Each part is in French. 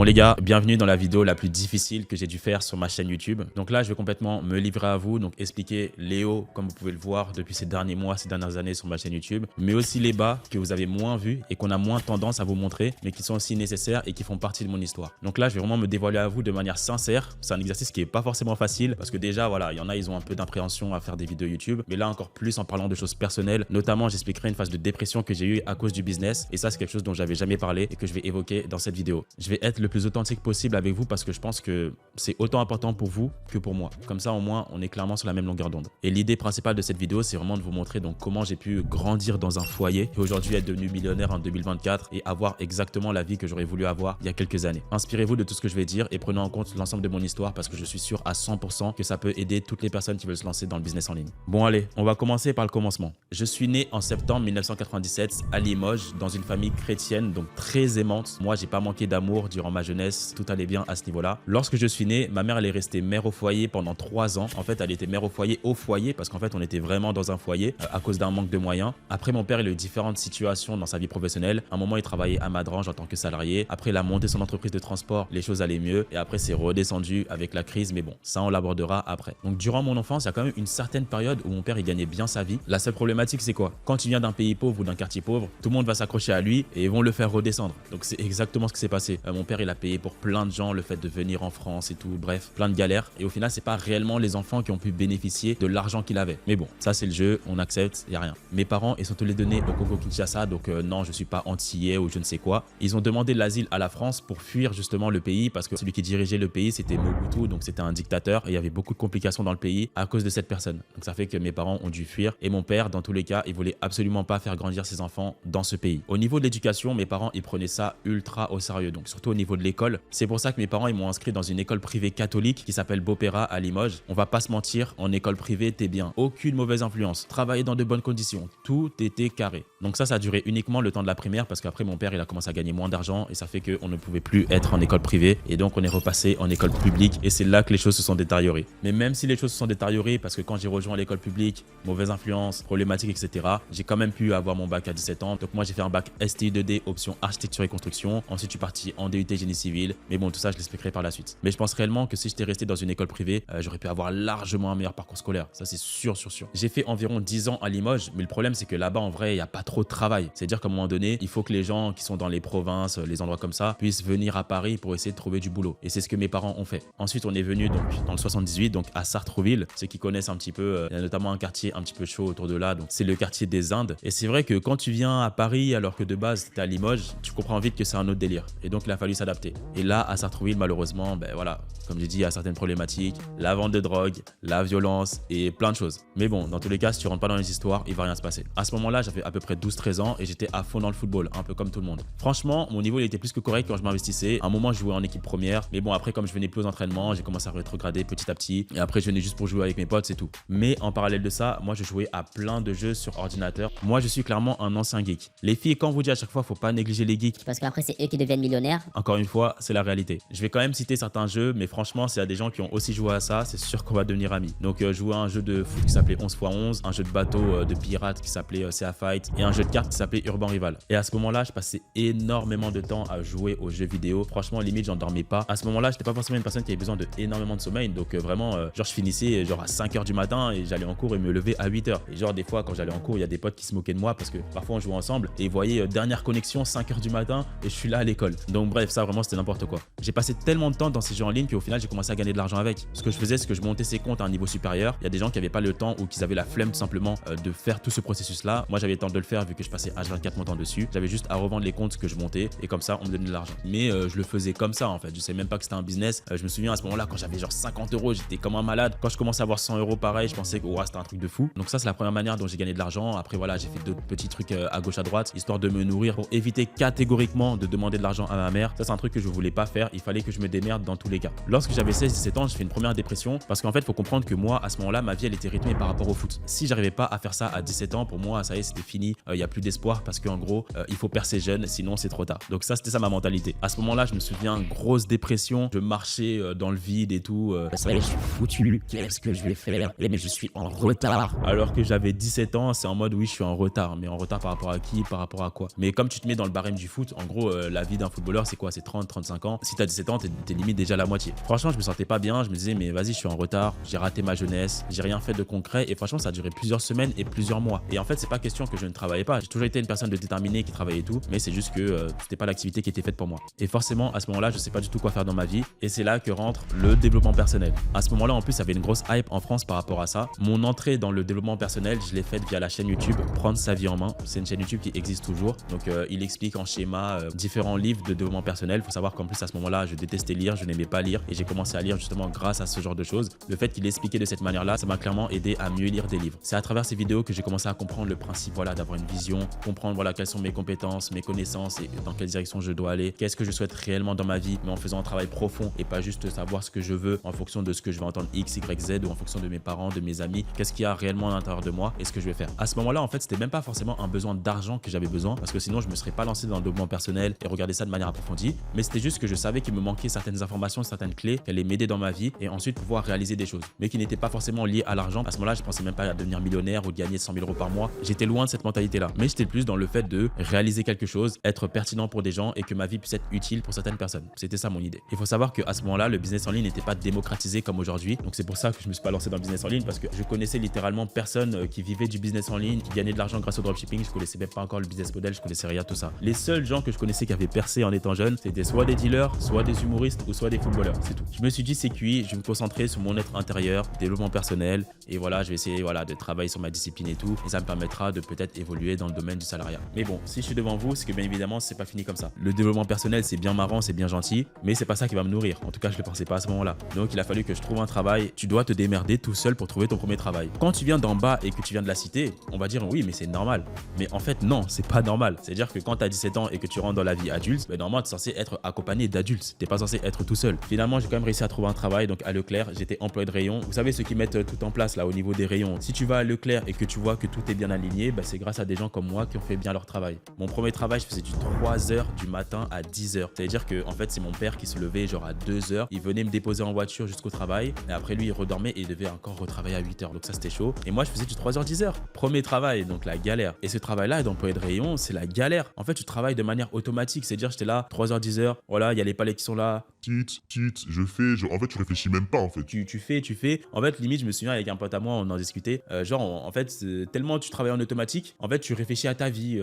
Bon les gars, bienvenue dans la vidéo la plus difficile que j'ai dû faire sur ma chaîne YouTube. Donc là, je vais complètement me livrer à vous, donc expliquer les hauts, comme vous pouvez le voir depuis ces derniers mois, ces dernières années sur ma chaîne YouTube, mais aussi les bas que vous avez moins vus et qu'on a moins tendance à vous montrer, mais qui sont aussi nécessaires et qui font partie de mon histoire. Donc là, je vais vraiment me dévoiler à vous de manière sincère. C'est un exercice qui est pas forcément facile parce que déjà, voilà, il y en a, ils ont un peu d'impréhension à faire des vidéos YouTube, mais là encore plus en parlant de choses personnelles. Notamment, j'expliquerai une phase de dépression que j'ai eue à cause du business et ça, c'est quelque chose dont j'avais jamais parlé et que je vais évoquer dans cette vidéo. Je vais être le plus authentique possible avec vous parce que je pense que c'est autant important pour vous que pour moi. Comme ça, au moins, on est clairement sur la même longueur d'onde. Et l'idée principale de cette vidéo, c'est vraiment de vous montrer donc comment j'ai pu grandir dans un foyer et aujourd'hui être devenu millionnaire en 2024 et avoir exactement la vie que j'aurais voulu avoir il y a quelques années. Inspirez-vous de tout ce que je vais dire et prenez en compte l'ensemble de mon histoire parce que je suis sûr à 100% que ça peut aider toutes les personnes qui veulent se lancer dans le business en ligne. Bon allez, on va commencer par le commencement. Je suis né en septembre 1997 à Limoges dans une famille chrétienne donc très aimante. Moi, j'ai pas manqué d'amour durant ma jeunesse, tout allait bien à ce niveau-là. Lorsque je suis né, ma mère elle est restée mère au foyer pendant 3 ans. En fait, elle était mère au foyer parce qu'en fait, on était vraiment dans un foyer à cause d'un manque de moyens. Après, mon père il a eu différentes situations dans sa vie professionnelle. À un moment, il travaillait à Madrange en tant que salarié. Après, il a monté son entreprise de transport, les choses allaient mieux et après, c'est redescendu avec la crise, mais bon, ça on l'abordera après. Donc, durant mon enfance, il y a quand même une certaine période où mon père il gagnait bien sa vie. La seule problématique, c'est quoi? Quand tu viens d'un pays pauvre ou d'un quartier pauvre, tout le monde va s'accrocher à lui et ils vont le faire redescendre. Donc, c'est exactement ce qui s'est passé. Mon père, il a payé pour plein de gens le fait de venir en France et tout, bref, plein de galères. Et au final, c'est pas réellement les enfants qui ont pu bénéficier de l'argent qu'il avait. Mais bon, ça c'est le jeu, on accepte, y a rien. Mes parents, ils sont tous les deux nés au Congo-Kinshasa, donc non, je suis pas antillais ou je ne sais quoi. Ils ont demandé l'asile à la France pour fuir justement le pays parce que celui qui dirigeait le pays, c'était Mobutu, donc c'était un dictateur et il y avait beaucoup de complications dans le pays à cause de cette personne. Donc ça fait que mes parents ont dû fuir et mon père, dans tous les cas, il voulait absolument pas faire grandir ses enfants dans ce pays. Au niveau de l'éducation, mes parents, ils prenaient ça ultra au sérieux, donc surtout au niveau de l'école. C'est pour ça que mes parents, ils m'ont inscrit dans une école privée catholique qui s'appelle Beaupera à Limoges. On va pas se mentir, en école privée, t'es bien. Aucune mauvaise influence. Travailler dans de bonnes conditions. Tout était carré. Donc ça a duré uniquement le temps de la primaire parce qu'après mon père, il a commencé à gagner moins d'argent et ça fait qu'on ne pouvait plus être en école privée et donc on est repassé en école publique et c'est là que les choses se sont détériorées. Mais même si les choses se sont détériorées parce que quand j'ai rejoint l'école publique, mauvaise influence, problématique, etc., j'ai quand même pu avoir mon bac à 17 ans. Donc moi, j'ai fait un bac STI 2D, option architecture et construction. Ensuite, je suis parti en DUT génie civil. Mais bon, tout ça, je l'expliquerai par la suite. Mais je pense réellement que si j'étais resté dans une école privée, j'aurais pu avoir largement un meilleur parcours scolaire. Ça, c'est sûr. J'ai fait environ 10 ans à Limoges, mais le problème, c'est que là-bas, en vrai, il n'y a pas trop de travail. C'est-à-dire qu'à un moment donné, il faut que les gens qui sont dans les provinces, les endroits comme ça, puissent venir à Paris pour essayer de trouver du boulot. Et c'est ce que mes parents ont fait. Ensuite, on est venu donc dans le 78, donc à Sartrouville. Ceux qui connaissent un petit peu, il y a notamment un quartier un petit peu chaud autour de là. Donc, c'est le quartier des Indes. Et c'est vrai que quand tu viens à Paris, alors que de base, tu es à Limoges, tu comprends vite que c'est un autre délire. Et donc, il a fallu s'adapter. Et là, à Sartrouville, malheureusement, ben voilà, comme j'ai dit, il y a certaines problématiques, la vente de drogue, la violence et plein de choses. Mais bon, dans tous les cas, si tu rentres pas dans les histoires, il va rien se passer. À ce moment-là, j'avais à peu près 12-13 ans et j'étais à fond dans le football, un peu comme tout le monde. Franchement, mon niveau il était plus que correct quand je m'investissais. À un moment, je jouais en équipe première. Mais bon, après, comme je venais plus aux entraînements, j'ai commencé à rétrograder petit à petit. Et après, je venais juste pour jouer avec mes potes, c'est tout. Mais en parallèle de ça, moi, je jouais à plein de jeux sur ordinateur. Moi, je suis clairement un ancien geek. Les filles, quand on vous dit à chaque fois, faut pas négliger les geeks. Parce qu'après, c'est eux qui deviennent millionnaires. Encore une fois, c'est la réalité. Je vais quand même citer certains jeux, mais franchement, s'il y a des gens qui ont aussi joué à ça, c'est sûr qu'on va devenir amis. Donc, je jouais à un jeu de foot qui s'appelait 11x11, un jeu de bateau de pirates qui s'appelait CA Fight et un jeu de cartes qui s'appelait Urban Rival. Et à ce moment-là, je passais énormément de temps à jouer aux jeux vidéo. Franchement, limite, j'en dormais pas. À ce moment-là, j'étais pas forcément une personne qui avait besoin de énormément de sommeil. Donc, vraiment, genre, je finissais genre à 5h du matin et j'allais en cours et me lever à 8h. Et genre, des fois, quand j'allais en cours, il y a des potes qui se moquaient de moi parce que parfois on jouait ensemble et ils voyaient dernière connexion 5h du matin et je suis là à l'école. Donc, bref, ça vraiment, c'était n'importe quoi. J'ai passé tellement de temps dans ces jeux en ligne qu'au final, j'ai commencé à gagner de l'argent avec. Ce que je faisais, c'est que je montais ces comptes à un niveau supérieur. Il y a des gens qui n'avaient pas le temps ou qui avaient la flemme tout simplement de faire tout ce processus-là. Moi, j'avais le temps de le faire vu que je passais H24 mon temps dessus. J'avais juste à revendre les comptes que je montais et comme ça, on me donnait de l'argent. Mais je le faisais comme ça en fait. Je sais même pas que c'était un business. Je me souviens à ce moment-là, quand j'avais genre 50 euros, j'étais comme un malade. Quand je commençais à avoir 100 euros pareil, je pensais que c'était un truc de fou. Donc ça, c'est la première manière dont j'ai gagné de l'argent. Après, voilà, j'ai fait d'autres petits trucs à gauche, à droite, histoire de me nourrir pour éviter catégoriquement de demander de l'argent à ma mère. Ça, c'est un truc que je voulais pas faire. Il fallait que je me démerde dans tous les cas. Lorsque j'avais 16-17 ans, j'ai fait une première dépression parce qu'en fait, il faut comprendre que moi, à ce moment-là, ma vie, elle était rythmée par rapport au foot. Si j'arrivais pas à faire ça à 17 ans, pour moi, ça y est, c'était fini. Il y a plus d'espoir parce qu'en gros, il faut percer jeune, sinon c'est trop tard. Donc ça, c'était ça ma mentalité. À ce moment-là, je me souviens, grosse dépression. Je marchais dans le vide et tout. Ça y est, je suis foutu. Qu'est-ce que je vais faire? Mais je suis en retard. Alors que j'avais 17 ans, c'est en mode oui, je suis en retard. Mais en retard par rapport à qui? Par rapport à quoi? Mais comme tu te mets dans le barème du foot, en gros, la vie d'un footballeur, c'est quoi? C'est 30, 35 ans. Si tu as 17 ans, tu es limite déjà à la moitié. Franchement, je me sentais pas bien. Je me disais, mais vas-y, je suis en retard. J'ai raté ma jeunesse. J'ai rien fait de concret. Et franchement, ça a duré plusieurs semaines et plusieurs mois. Et en fait, c'est pas question que je ne travaillais pas. J'ai toujours été une personne de déterminée qui travaillait et tout. Mais c'est juste que c'était pas l'activité qui était faite pour moi. Et forcément, à ce moment-là, je sais pas du tout quoi faire dans ma vie. Et c'est là que rentre le développement personnel. À ce moment-là, en plus, il y avait une grosse hype en France par rapport à ça. Mon entrée dans le développement personnel, je l'ai faite via la chaîne YouTube Prendre sa vie en main. C'est une chaîne YouTube qui existe toujours. Donc, il explique en schéma différents livres de développement personnel. Il faut savoir qu'en plus, à ce moment-là, je détestais lire, je n'aimais pas lire et j'ai commencé à lire justement grâce à ce genre de choses. Le fait qu'il expliquait de cette manière-là, ça m'a clairement aidé à mieux lire des livres. C'est à travers ces vidéos que j'ai commencé à comprendre le principe, voilà, d'avoir une vision, comprendre, voilà, quelles sont mes compétences, mes connaissances et dans quelle direction je dois aller, qu'est-ce que je souhaite réellement dans ma vie, mais en faisant un travail profond et pas juste savoir ce que je veux en fonction de ce que je vais entendre X, Y, Z ou en fonction de mes parents, de mes amis, qu'est-ce qu'il y a réellement à l'intérieur de moi et ce que je vais faire. À ce moment-là, en fait, c'était même pas forcément un besoin d'argent que j'avais besoin parce que sinon je me serais pas lancé dans le développement personnel et regarder ça de manière approfondie, mais c'était juste que je savais qu'il me manquait certaines informations, certaines clés qui allaient m'aider dans ma vie et ensuite pouvoir réaliser des choses, mais qui n'étaient pas forcément liées à l'argent. À ce moment-là, je pensais même pas à devenir millionnaire ou de gagner 100 000 euros par mois. J'étais loin de cette mentalité-là, mais j'étais plus dans le fait de réaliser quelque chose, être pertinent pour des gens et que ma vie puisse être utile pour certaines personnes. C'était ça mon idée. Il faut savoir qu'à ce moment-là, le business en ligne n'était pas démocratisé comme aujourd'hui, donc c'est pour ça que je me suis pas lancé dans le business en ligne parce que je connaissais littéralement personne qui vivait du business en ligne, qui gagnait de l'argent grâce au dropshipping. Je connaissais même pas encore le business model, je connaissais rien tout ça. Les seuls gens que je connaissais qui avaient percé en étant jeune, c'était soit des dealers, soit des humoristes ou soit des footballeurs, c'est tout. Je me suis dit c'est cuit, je vais me concentrer sur mon être intérieur, développement personnel et voilà, je vais essayer de travailler sur ma discipline et tout et ça me permettra de peut-être évoluer dans le domaine du salariat. Mais bon, si je suis devant vous, c'est que bien évidemment, c'est pas fini comme ça. Le développement personnel, c'est bien marrant, c'est bien gentil, mais c'est pas ça qui va me nourrir. En tout cas, je le pensais pas à ce moment-là. Donc il a fallu que je trouve un travail. Tu dois te démerder tout seul pour trouver ton premier travail. Quand tu viens d'en bas et que tu viens de la cité, on va dire oui, mais c'est normal. Mais en fait, non, c'est pas normal. C'est-à-dire que quand tu as 17 ans et que tu rentres dans la vie adulte, normalement, tu es censé être accompagné d'adultes. Tu n'es pas censé être tout seul. Finalement, j'ai quand même réussi à trouver un travail. Donc à Leclerc, j'étais employé de rayon. Vous savez, ceux qui mettent tout en place là au niveau des rayons. Si tu vas à Leclerc et que tu vois que tout est bien aligné, c'est grâce à des gens comme moi qui ont fait bien leur travail. Mon premier travail, je faisais du 3h du matin à 10h. C'est-à-dire que en fait, c'est mon père qui se levait genre à 2h. Il venait me déposer en voiture jusqu'au travail. Et après, lui, il redormait et il devait encore retravailler à 8h. Donc ça, c'était chaud. Et moi, je faisais du 3h, 10h. Premier travail, donc la galère. Et ce travail-là, d'employé de rayon, c'est la galère. En fait, tu travailles de manière automatique. C'est-à-dire, j'étais là, 3h, 10h. Voilà, il y a les palais qui sont là. Je fais. En fait, tu réfléchis même pas, en fait. Tu fais. En fait, limite, je me souviens avec un pote à moi, on en discutait. En fait, tellement tu travailles en automatique, en fait, tu réfléchis à ta vie.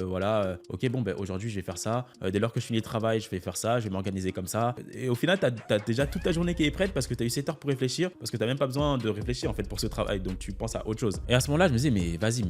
Ok, bon, aujourd'hui, je vais faire ça. Dès lors que je finis le travail, je vais faire ça. Je vais m'organiser comme ça. Et au final, t'as déjà toute ta journée qui est prête parce que t'as eu 7 heures pour réfléchir. Parce que t'as même pas besoin de réfléchir, en fait, pour ce travail. Donc, tu penses à autre chose. Et à ce moment-là, je me disais, mais vas-y,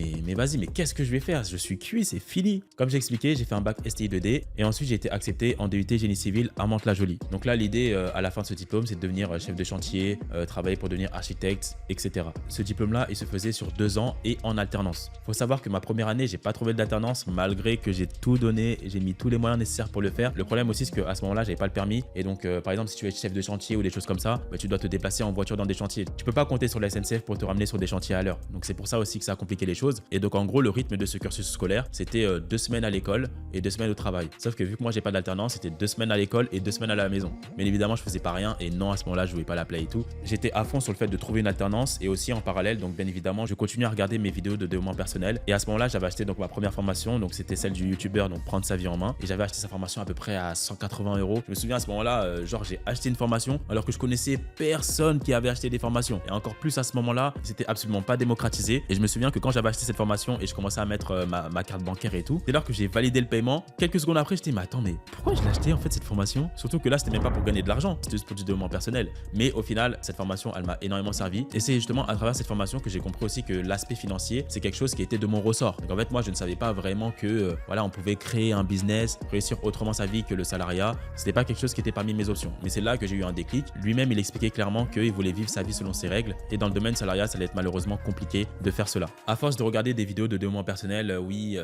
mais qu'est-ce que je vais faire? Je suis cuit, c'est fini. Comme j'ai expliqué, j'ai fait un bac STI 2D. Et ensuite, j'ai été accepté en DUT génie civil à Mantes-la-Jolie. Donc là, l'idée, à la fin de ce diplôme, c'est de devenir chef de chantier, travailler pour devenir architecte, etc. Ce diplôme-là, il se faisait sur 2 ans et en alternance. Faut savoir que ma première année, j'ai pas trouvé d'alternance malgré que j'ai tout donné, j'ai mis tous les moyens nécessaires pour le faire. Le problème aussi, c'est qu'à ce moment-là, j'avais pas le permis. Et donc, par exemple, si tu es chef de chantier ou des choses comme ça, tu dois te déplacer en voiture dans des chantiers. Tu peux pas compter sur la SNCF pour te ramener sur des chantiers à l'heure. Donc, c'est pour ça aussi que ça a compliqué les choses. Et donc, en gros, le rythme de ce cursus scolaire, c'était 2 semaines à l'école et 2 semaines au travail. Sauf que vu que moi, j'ai pas d'alternance, c'était 2 semaines à l'école et 2 semaines à la maison. Mais évidemment, je faisais pas rien et non, à ce moment-là, je jouais pas la play et tout. J'étais à fond sur le fait de trouver une alternance et aussi en parallèle, donc bien évidemment, je continuais à regarder mes vidéos de développement personnel. Et à ce moment-là, j'avais acheté donc ma première formation, donc c'était celle du youtubeur, donc prendre sa vie en main. Et j'avais acheté sa formation à peu près à 180 €. Je me souviens à ce moment-là, j'ai acheté une formation alors que je connaissais personne qui avait acheté des formations. Et encore plus à ce moment-là, c'était absolument pas démocratisé. Et je me souviens que quand j'avais acheté cette formation et je commençais à mettre ma carte bancaire et tout, dès lors que j'ai validé le paiement, quelques secondes après, j'étais mais attends, mais pourquoi je l'ai acheté en fait cette formation? Surtout que là, c'était même pas pour gagner de l'argent, c'était juste pour du développement personnel. Mais au final, cette formation, elle m'a énormément servi. Et c'est justement à travers cette formation que j'ai compris aussi que l'aspect financier, c'est quelque chose qui était de mon ressort. Donc en fait, moi, je ne savais pas vraiment que on pouvait créer un business, réussir autrement sa vie que le salariat. C'était pas quelque chose qui était parmi mes options. Mais c'est là que j'ai eu un déclic. Lui-même, il expliquait clairement qu'il voulait vivre sa vie selon ses règles. Et dans le domaine salariat, ça allait être malheureusement compliqué de faire cela. À force de regarder des vidéos de développement personnel,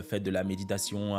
faites de la méditation.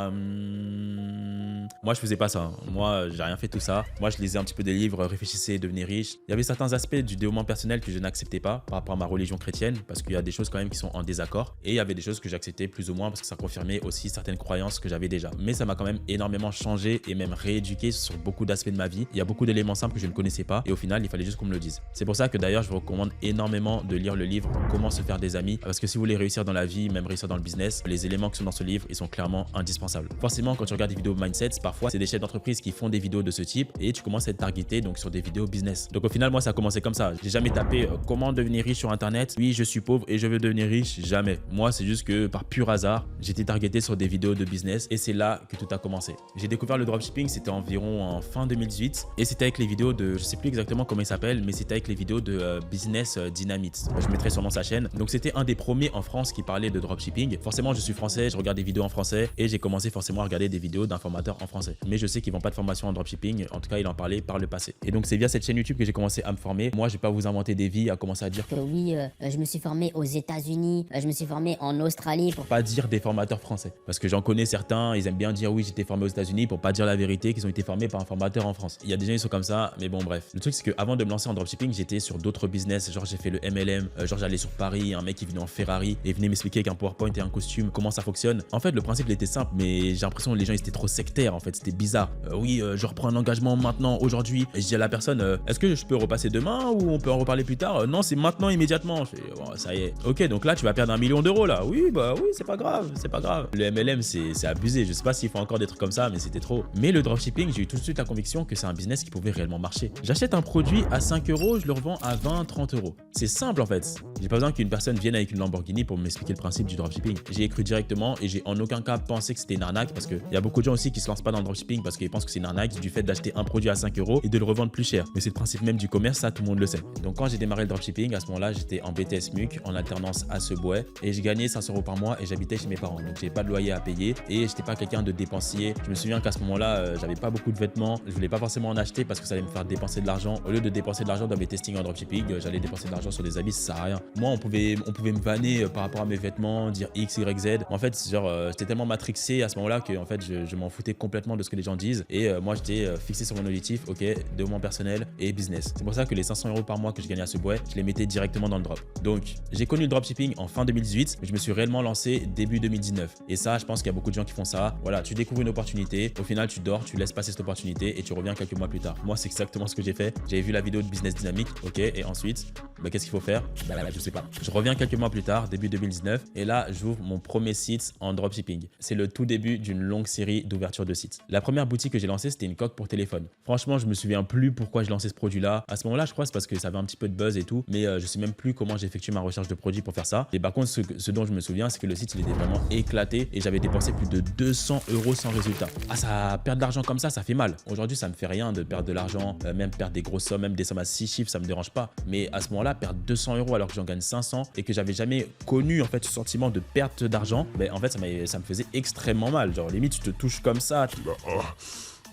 Moi, je faisais pas ça. Moi, j'ai rien fait tout ça. Moi, je lisais un petit peu des livres Réfléchissez et devenez riche. Il y avait certains aspects du développement personnel que je n'acceptais pas par rapport à ma religion chrétienne parce qu'il y a des choses quand même qui sont en désaccord et il y avait des choses que j'acceptais plus ou moins parce que ça confirmait aussi certaines croyances que j'avais déjà. Mais ça m'a quand même énormément changé et même rééduqué sur beaucoup d'aspects de ma vie. Il y a beaucoup d'éléments simples que je ne connaissais pas et au final, il fallait juste qu'on me le dise. C'est pour ça que d'ailleurs, je vous recommande énormément de lire le livre Comment se faire des amis parce que si vous voulez réussir dans la vie, même réussir dans le business, les éléments qui sont dans ce livre, ils sont clairement indispensables. Forcément, quand tu regardes des vidéos mindset, parfois c'est des chefs d'entreprise qui font des vidéos de ce type et tu commences à être targeté donc sur des vidéos business. Donc au final, moi ça a commencé comme ça. J'ai jamais tapé comment devenir riche sur internet. Oui, je suis pauvre et je veux devenir riche. Jamais. Moi, c'est juste que par pur hasard, j'étais targeté sur des vidéos de business et c'est là que tout a commencé. J'ai découvert le dropshipping, c'était environ en fin 2018 et c'était avec les vidéos de, je sais plus exactement comment il s'appelle, mais c'était avec les vidéos de Business Dynamite. Je mettrai sûrement sa chaîne. Donc c'était un des premiers en France qui parlait de dropshipping. Forcément, je suis français, je regarde des vidéos en français et j'ai commencé forcément à regarder des vidéos d'informateurs en français. Mais je sais qu'ils vont pas de formation en dropshipping. En tout cas, il en parlait par le passé. Et donc c'est via cette chaîne YouTube que j'ai commencé à me former. Moi, je vais pas vous inventer des vies, à commencer à dire Que oui, je me suis formé aux États-Unis, je me suis formé en Australie. pour pas dire des formateurs français. Parce que j'en connais certains, ils aiment bien dire oui, j'étais formé aux États-Unis pour pas dire la vérité qu'ils ont été formés par un formateur en France. Il y a des gens qui sont comme ça, mais bon, bref. Le truc, c'est qu'avant de me lancer en dropshipping, j'étais sur d'autres business. Genre, j'ai fait le MLM, genre, j'allais sur Paris, un mec qui venait en Ferrari et venait m'expliquer avec un PowerPoint et un costume comment ça fonctionne. En fait, le principe, il était simple, mais j'ai l'impression que les gens, ils étaient trop sectaires. En fait, c'était bizarre. Oui, je reprends un engagement maintenant, aujourd'hui. Et je dis à la personne, est-ce que je peux repasser demain ou on peut en reparler plus tard? Non, c'est maintenant, immédiatement. Je fais, bon, ça y est. Ok, donc là, tu vas perdre 1 million d'euros là. Oui, bah oui, c'est pas grave, c'est pas grave. Le MLM, c'est abusé. Je sais pas s'il faut encore des trucs comme ça, mais c'était trop. Mais le dropshipping, j'ai eu tout de suite la conviction que c'est un business qui pouvait réellement marcher. J'achète un produit à 5 euros, je le revends à 20, 30 euros. C'est simple en fait. J'ai pas besoin qu'une personne vienne avec une Lamborghini pour m'expliquer le principe du dropshipping. J'ai écrit directement et j'ai en aucun cas pensé que c'était une arnaque parce qu'il y a beaucoup de gens aussi qui se lancent pas dans le dropshipping parce qu'ils pensent que c'est une arnaque du fait d'acheter un produit à 5 euros et de le revendre plus cher. Mais c'est le principe même du commerce, ça tout le monde le sait. Donc quand j'ai démarré le dropshipping, à ce moment-là, j'étais en BTS MUC en alternance à Sebeau et je gagnais 500 euros par mois et j'habitais chez mes parents. Donc j'ai pas de loyer à payer et j'étais pas quelqu'un de dépensier. Je me souviens qu'à ce moment-là, j'avais pas beaucoup de vêtements. Je voulais pas forcément en acheter parce que ça allait me faire dépenser de l'argent. Au lieu de dépenser de l'argent dans mes testings en dropshipping, j'allais dépenser de l'argent sur des habits, ça sert à rien. Moi, on pouvait me vanner par rapport à mes vêtements, dire X, Y, Z. En fait, genre, j'étais tellement matrixé à ce moment-là que en fait, je m'en foutais complètement de ce que les gens disent. Et moi, j'étais fixé sur mon objectif, ok, développement personnel et business. C'est pour ça que les 500 euros par mois que je gagnais à Sebeau, je les mettais directement dans le drop. Donc, j'ai connu le dropshipping en fin 2018, mais je me suis réellement lancé début 2019. Et ça, je pense qu'il y a beaucoup de gens qui font ça. Voilà, tu découvres une opportunité, au final, tu dors, tu laisses passer cette opportunité et tu reviens quelques mois plus tard. Moi, c'est exactement ce que j'ai fait. J'avais vu la vidéo de Business Dynamique, ok, et ensuite, qu'est-ce qu'il faut faire? Je sais pas. Je reviens quelques mois plus tard, début 2019, et là, j'ouvre mon premier site en dropshipping. C'est le tout début d'une longue série d'ouverture de sites. La première boutique que j'ai lancée, c'était une coque pour téléphone. Franchement, je me souviens plus pourquoi je lançais ce produit-là. À ce moment-là, je crois c'est parce que ça avait un petit peu de buzz et tout, mais je sais même plus comment j'ai effectué ma recherche de produits pour faire ça. Et par contre, ce dont je me souviens, c'est que le site, il était vraiment éclaté et j'avais dépensé plus de 200 euros sans résultat. Ah, ça, perdre de l'argent comme ça fait mal. Aujourd'hui, ça me fait rien de perdre de l'argent, même perdre des grosses sommes, même des sommes à 6 chiffres, ça me dérange pas. Mais à ce moment-là, perdre 200 euros alors que j'en gagne 500 et que j'avais jamais connu en fait ce sentiment de perte d'argent, en fait, ça me faisait extrêmement mal. Genre, limite, tu te touches comme ça.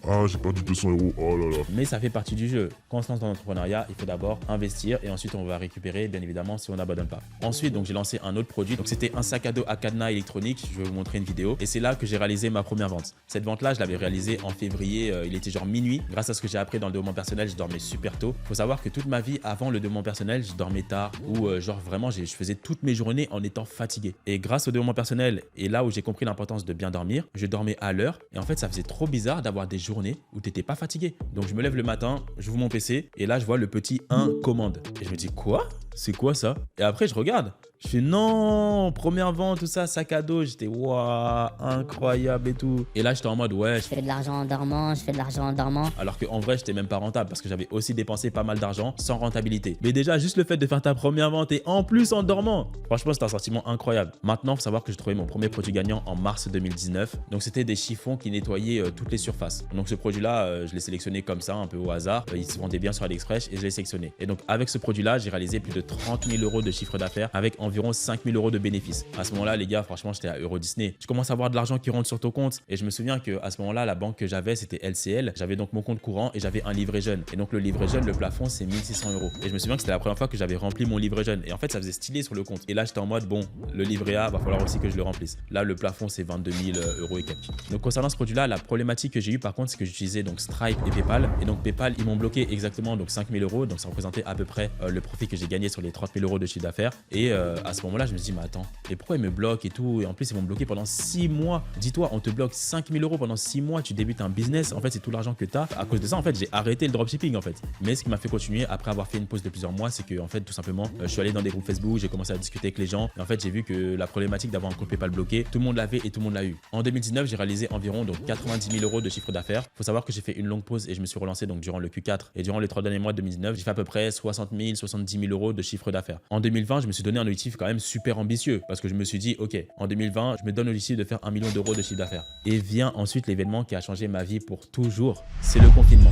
Ah, j'ai perdu 200 euros, oh là là. Mais ça fait partie du jeu. Quand on se lance dans l'entrepreneuriat, il faut d'abord investir et ensuite on va récupérer, bien évidemment, si on n'abandonne pas. Ensuite, donc j'ai lancé un autre produit. Donc c'était un sac à dos à cadenas électronique. Je vais vous montrer une vidéo. Et c'est là que j'ai réalisé ma première vente. Cette vente-là, je l'avais réalisée en février. Il était genre minuit. Grâce à ce que j'ai appris dans le développement personnel, je dormais super tôt. Faut savoir que toute ma vie, avant le développement personnel, je dormais tard ou genre vraiment, je faisais toutes mes journées en étant fatigué. Et grâce au développement personnel, et là où j'ai compris l'importance de bien dormir, je dormais à l'heure. Et en fait, ça faisait trop bizarre d'avoir des journées où tu n'étais pas fatigué. Donc je me lève le matin, j'ouvre mon PC et là je vois le petit 1 commande. Et je me dis quoi? C'est quoi ça? Et après je regarde. Je fais non, première vente, tout ça, sac à dos. J'étais waouh, incroyable et tout. Et là, j'étais en mode ouais. Je fais de l'argent en dormant, je fais de l'argent en dormant. Alors qu'en vrai, j'étais même pas rentable parce que j'avais aussi dépensé pas mal d'argent sans rentabilité. Mais déjà, juste le fait de faire ta première vente et en plus en dormant, franchement, c'était un sentiment incroyable. Maintenant, il faut savoir que j'ai trouvé mon premier produit gagnant en mars 2019. Donc, c'était des chiffons qui nettoyaient toutes les surfaces. Donc, ce produit-là, je l'ai sélectionné comme ça, un peu au hasard. Il se vendait bien sur AliExpress et je l'ai sélectionné. Et donc, avec ce produit-là, j'ai réalisé plus de 30 000 euros de chiffre d'affaires avec environ environ 5000 € de bénéfices. À ce moment-là, les gars, franchement, j'étais à Euro Disney. Tu commences à avoir de l'argent qui rentre sur ton compte. Et je me souviens qu'à ce moment-là, la banque que j'avais, c'était LCL. J'avais donc mon compte courant et j'avais un livret jeune. Et donc, le livret jeune, le plafond, c'est 1600 €. Et je me souviens que c'était la première fois que j'avais rempli mon livret jeune. Et en fait, ça faisait stylé sur le compte. Et là, j'étais en mode, bon, le livret A, va falloir aussi que je le remplisse. Là, le plafond, c'est 22 000 € et quelques. Donc, concernant ce produit-là, la problématique que j'ai eue, par contre, c'est que j'utilisais donc Stripe et PayPal. Et donc, PayPal, ils m'ont bloqué exactement donc 5000 €. Donc, ça représentait à peu près le profit que j'ai gagné sur les 30 000 € de chiffre d'affaires. Et à ce moment-là, je me suis dit, mais attends, et pourquoi ils me bloquent et tout? Et en plus, ils vont me bloquer pendant 6 mois. Dis-toi, on te bloque 5000 € pendant 6 mois. Tu débutes un business. En fait, c'est tout l'argent que tu as. À cause de ça, en fait, j'ai arrêté le dropshipping, en fait. Mais ce qui m'a fait continuer après avoir fait une pause de plusieurs mois, c'est que, en fait, tout simplement, je suis allé dans des groupes Facebook, j'ai commencé à discuter avec les gens. Et en fait, j'ai vu que la problématique d'avoir un compte PayPal bloqué, tout le monde l'avait et tout le monde l'a eu. En 2019, j'ai réalisé environ donc 90 000 € de chiffre d'affaires. Faut savoir que j'ai fait une longue pause et je me suis relancé donc durant le Q4 et durant les 3 derniers mois de 2019, j'ai fait à peu près 60 000, 70 000 € de chiffre d'affaires. En 2020, je me suis donné un objectif quand même super ambitieux parce que je me suis dit, ok, en 2020, je me donne l'objectif de faire 1 million d'euros de chiffre d'affaires. Et vient ensuite l'événement qui a changé ma vie pour toujours, c'est le confinement.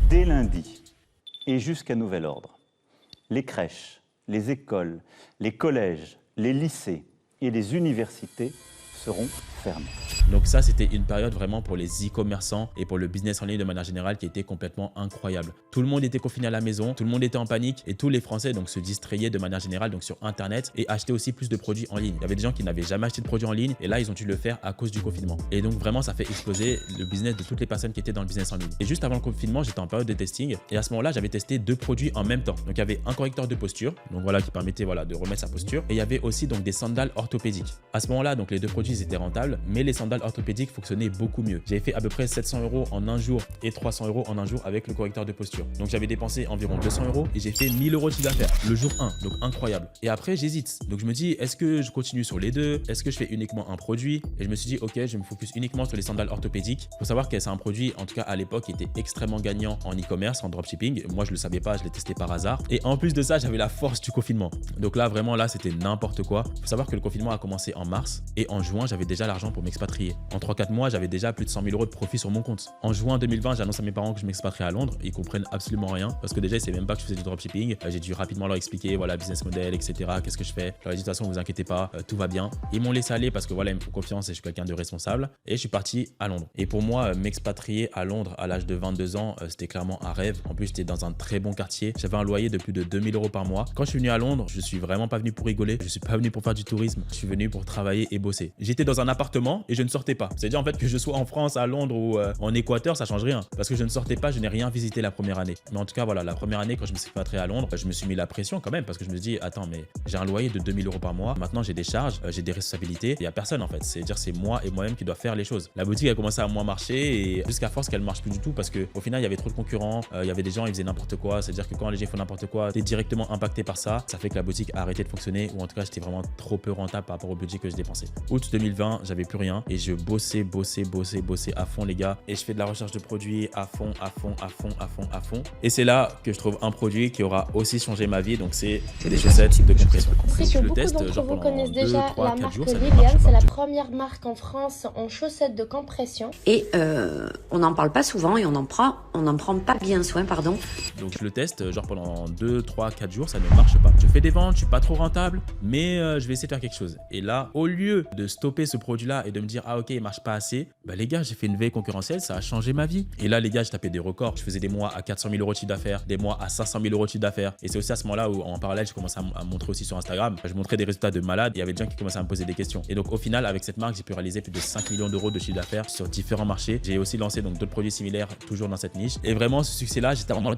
Dès lundi et jusqu'à nouvel ordre, les crèches, les écoles, les collèges, les lycées et les universités seront fermés. Donc ça, c'était une période vraiment pour les e-commerçants et pour le business en ligne de manière générale qui était complètement incroyable. Tout le monde était confiné à la maison, tout le monde était en panique et tous les Français donc se distrayaient de manière générale donc sur Internet et achetaient aussi plus de produits en ligne. Il y avait des gens qui n'avaient jamais acheté de produits en ligne et là, ils ont dû le faire à cause du confinement. Et donc vraiment, ça fait exploser le business de toutes les personnes qui étaient dans le business en ligne. Et juste avant le confinement, j'étais en période de testing et à ce moment-là, j'avais testé 2 produits en même temps. Donc il y avait un correcteur de posture, donc voilà, qui permettait voilà de remettre sa posture et il y avait aussi donc des sandales orthopédiques. À ce moment-là, donc les 2 produits ils étaient rentables, mais les sandales orthopédiques fonctionnaient beaucoup mieux. J'avais fait à peu près 700 € en un jour et 300 € en un jour avec le correcteur de posture. Donc j'avais dépensé environ 200 € et j'ai fait 1000 € de chiffre d'affaires le jour 1. Donc incroyable. Et après j'hésite. Donc je me dis est-ce que je continue sur les 2? Est-ce que je fais uniquement un produit? Et je me suis dit ok, je vais me focus uniquement sur les sandales orthopédiques. Faut savoir que c'est un produit en tout cas à l'époque qui était extrêmement gagnant en e-commerce, en dropshipping. Moi je le savais pas, je l'ai testé par hasard. Et en plus de ça, j'avais la force du confinement. Donc là vraiment là c'était n'importe quoi. Faut savoir que le confinement a commencé en mars et en juin j'avais déjà l'argent pour m'expatrier. En 3-4 mois, j'avais déjà plus de 100 000 € de profit sur mon compte. En juin 2020, j'annonce à mes parents que je m'expatrie à Londres. Ils comprennent absolument rien parce que déjà, ils ne savaient même pas que je faisais du dropshipping. J'ai dû rapidement leur expliquer, voilà, business model, etc. Qu'est-ce que je fais. Je leur ai dit, de toute façon, vous inquiétez pas, tout va bien. Ils m'ont laissé aller parce que voilà, ils me font confiance et je suis quelqu'un de responsable. Et je suis parti à Londres. Et pour moi, m'expatrier à Londres à l'âge de 22 ans, c'était clairement un rêve. En plus, j'étais dans un très bon quartier. J'avais un loyer de plus de 2000 € par mois. Quand je suis venu à Londres, je suis vraiment pas venu pour rigoler. Je suis pas venu pour faire du tourisme. Je suis venu pour travailler et bosser. J'étais dans un appartement et je ne sortais pas. C'est-à-dire en fait que je sois en France, à Londres ou en Équateur, ça change rien parce que je ne sortais pas, je n'ai rien visité la première année. Mais en tout cas, voilà, la première année quand je me suis expatrié à Londres, je me suis mis la pression quand même parce que je me dis attends, mais j'ai un loyer de 2000 € par mois. Maintenant, j'ai des charges, j'ai des responsabilités. Il y a personne en fait. C'est-à-dire c'est moi et moi-même qui dois faire les choses. La boutique a commencé à moins marcher et jusqu'à force qu'elle marche plus du tout parce que au final, il y avait trop de concurrents, il y avait des gens, ils faisaient n'importe quoi. C'est-à-dire que quand les gens font n'importe quoi, t'es directement impacté par ça. Ça fait que la boutique a arrêté de fonctionner ou en tout cas, j'étais vraiment trop peu rentable par rapport au budget que je dépensais. Août 2020, j'avais plus rien et je bossais à fond les gars et je fais de la recherche de produits à fond. Et c'est là que je trouve un produit qui aura aussi changé ma vie, donc c'est des chaussettes de compression. Je sais que beaucoup d'entre vous connaissent déjà la marque Liliane, c'est la première marque en France en chaussettes de compression. Et on n'en parle pas souvent et on n'en prend pas bien soin, pardon. Donc je le teste genre pendant 2, 3, 4 jours, ça ne marche pas. Je fais des ventes, je suis pas trop rentable, mais je vais essayer de faire quelque chose. Et là, au lieu de stopper ce produit-là et de me dire ah ok il marche pas assez, bah les gars j'ai fait une veille concurrentielle, ça a changé ma vie. Et là les gars, je tapais des records. Je faisais des mois à 400 000 € de chiffre d'affaires, des mois à 500 000 € de chiffre d'affaires. Et c'est aussi à ce moment-là où en parallèle, je commençais à montrer aussi sur Instagram. Je montrais des résultats de malade. Il y avait des gens qui commençaient à me poser des questions. Et donc au final, avec cette marque, j'ai pu réaliser plus de 5 millions d'euros de chiffre d'affaires sur différents marchés. J'ai aussi lancé donc d'autres produits similaires toujours dans cette niche. Et vraiment ce succès-là, j'étais vraiment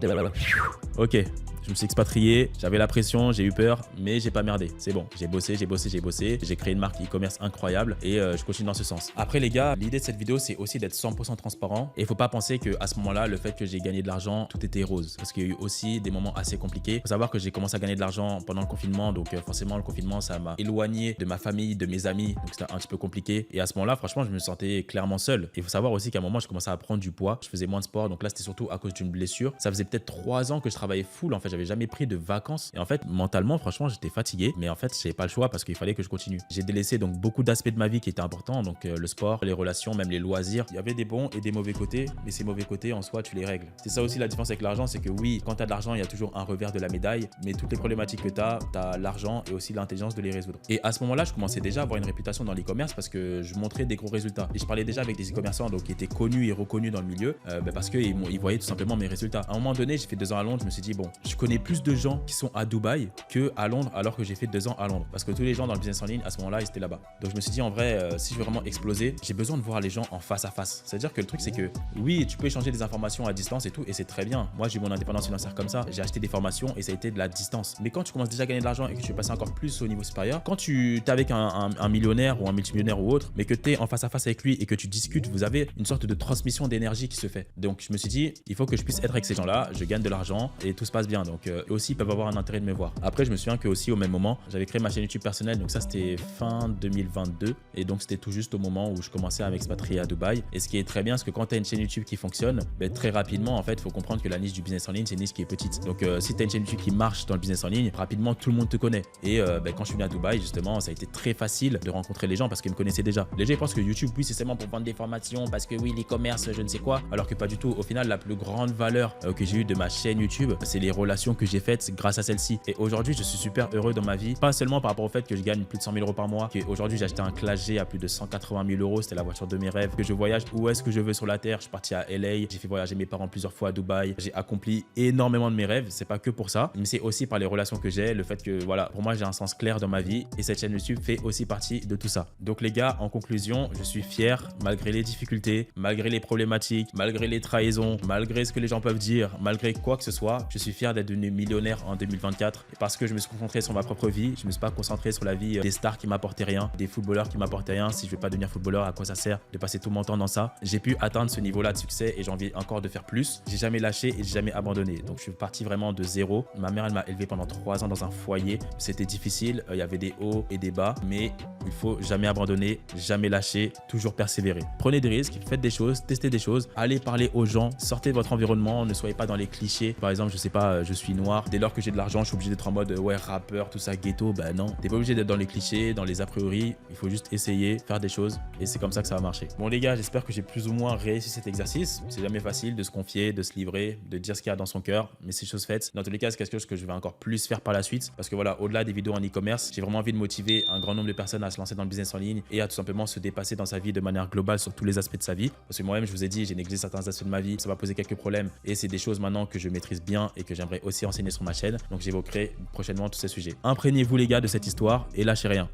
ok. Je me suis expatrié, j'avais la pression, j'ai eu peur, mais j'ai pas merdé. C'est bon, j'ai bossé. J'ai créé une marque e-commerce incroyable et je continue dans ce sens. Après les gars, l'idée de cette vidéo, c'est aussi d'être 100% transparent. Et il faut pas penser qu'à ce moment-là, le fait que j'ai gagné de l'argent, tout était rose. Parce qu'il y a eu aussi des moments assez compliqués. Il faut savoir que j'ai commencé à gagner de l'argent pendant le confinement. Donc forcément, le confinement, ça m'a éloigné de ma famille, de mes amis. Donc c'était un petit peu compliqué. Et à ce moment-là, franchement, je me sentais clairement seul. Il faut savoir aussi qu'à un moment, je commençais à prendre du poids. Je faisais moins de sport. Donc là, c'était surtout à cause d'une blessure. Ça faisait peut-être 3 ans que je travaillais full. En fait, j'avais j'avais jamais pris de vacances. Et en fait, mentalement, franchement, j'étais fatigué. Mais en fait, j'avais pas le choix parce qu'il fallait que je continue. J'ai délaissé donc beaucoup d'aspects de ma vie qui étaient importants. Donc le sport, les relations, même les loisirs. Il y avait des bons et des mauvais côtés. Mais ces mauvais côtés, en soi, tu les règles. C'est ça aussi la différence avec l'argent. C'est que oui, quand tu as de l'argent, il y a toujours un revers de la médaille. Mais toutes les problématiques que tu as l'argent et aussi l'intelligence de les résoudre. Et à ce moment-là, je commençais déjà à avoir une réputation dans l'e-commerce parce que je montrais des gros résultats. Et je parlais déjà avec des e-commerçants donc, qui étaient connus et reconnus dans le milieu parce qu'ils voyaient tout simplement mes résultats. À un moment donné, j'ai fait 2 ans à Londres. Je me suis dit, bon, je connais plus de gens qui sont à Dubaï qu'à Londres alors que j'ai fait 2 ans à Londres. Parce que tous les gens dans le business en ligne, à ce moment-là, ils étaient là-bas. Donc je me suis dit, en vrai, si je veux vraiment exploser, j'ai besoin de voir les gens en face à face. C'est-à-dire que le truc, c'est que oui, tu peux échanger des informations à distance et tout, et c'est très bien. Moi, j'ai eu mon indépendance financière comme ça. J'ai acheté des formations et ça a été de la distance. Mais quand tu commences déjà à gagner de l'argent et que tu veux passer encore plus au niveau supérieur, quand tu es avec un millionnaire ou un multimillionnaire ou autre, mais que tu es en face à face avec lui et que tu discutes, vous avez une sorte de transmission d'énergie qui se fait. Donc je me suis dit, il faut que je puisse être avec ces gens-là, je gagne de l'argent et tout se passe bien. Donc eux aussi ils peuvent avoir un intérêt de me voir. Après, je me souviens que aussi au même moment, j'avais créé ma chaîne YouTube personnelle. Donc ça, c'était fin 2022 et donc c'était tout juste au moment où je commençais à m'expatrier à Dubaï. Et ce qui est très bien, c'est que quand tu as une chaîne YouTube qui fonctionne, très rapidement, en fait, il faut comprendre que la niche du business en ligne, c'est une niche qui est petite. Donc si tu as une chaîne YouTube qui marche dans le business en ligne, rapidement tout le monde te connaît. Et quand je suis venu à Dubaï, justement, ça a été très facile de rencontrer les gens parce qu'ils me connaissaient déjà. Les gens ils pensent que YouTube, oui, c'est seulement pour vendre des formations parce que oui, l'e-commerce, je ne sais quoi, alors que pas du tout. Au final, la plus grande valeur que j'ai eue de ma chaîne YouTube, c'est les relations que j'ai faites grâce à celle-ci. Et aujourd'hui, je suis super heureux dans ma vie, pas seulement par rapport au fait que je gagne plus de 100 000 euros par mois, qu'aujourd'hui j'ai acheté un Clash G à plus de 180 000 euros, c'était la voiture de mes rêves, que je voyage où est-ce que je veux sur la terre. Je suis parti à LA, j'ai fait voyager mes parents plusieurs fois à Dubaï, j'ai accompli énormément de mes rêves. C'est pas que pour ça, mais c'est aussi par les relations que j'ai, le fait que voilà, pour moi j'ai un sens clair dans ma vie et cette chaîne YouTube fait aussi partie de tout ça. Donc les gars, en conclusion, je suis fier malgré les difficultés, malgré les problématiques, malgré les trahisons, malgré ce que les gens peuvent dire, malgré quoi que ce soit, je suis fier d'être devenu millionnaire en 2024 parce que je me suis concentré sur ma propre vie, je me suis pas concentré sur la vie des stars qui m'apportaient rien, des footballeurs qui m'apportaient rien. Si je veux pas devenir footballeur, à quoi ça sert de passer tout mon temps dans ça? J'ai pu atteindre ce niveau-là de succès et j'ai envie encore de faire plus. J'ai jamais lâché et j'ai jamais abandonné. Donc je suis parti vraiment de zéro. Ma mère, elle m'a élevé pendant 3 ans dans un foyer. C'était difficile, il y avait des hauts et des bas, mais il faut jamais abandonner, jamais lâcher, toujours persévérer. Prenez des risques, faites des choses, testez des choses, allez parler aux gens, sortez de votre environnement, ne soyez pas dans les clichés. Par exemple, je sais pas, je suis noir, dès lors que j'ai de l'argent, je suis obligé d'être en mode ouais, rappeur, tout ça, ghetto. Ben non, t'es pas obligé d'être dans les clichés, dans les a priori, il faut juste essayer, faire des choses et c'est comme ça que ça va marcher. Bon les gars, j'espère que j'ai plus ou moins réussi cet exercice. C'est jamais facile de se confier, de se livrer, de dire ce qu'il y a dans son cœur, mais c'est chose faite. Dans tous les cas, c'est quelque chose que je vais encore plus faire par la suite parce que voilà, au-delà des vidéos en e-commerce, j'ai vraiment envie de motiver un grand nombre de personnes à se lancer dans le business en ligne et à tout simplement se dépasser dans sa vie de manière globale sur tous les aspects de sa vie. Parce que moi-même, je vous ai dit, j'ai négligé certains aspects de ma vie, ça m'a posé quelques problèmes et c'est des choses maintenant que je maîtrise bien et que j'aimerais aussi enseigner sur ma chaîne. Donc j'évoquerai prochainement tous ces sujets. Imprégnez-vous les gars de cette histoire et lâchez rien.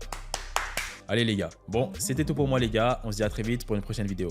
Allez les gars. Bon, c'était tout pour moi les gars. On se dit à très vite pour une prochaine vidéo.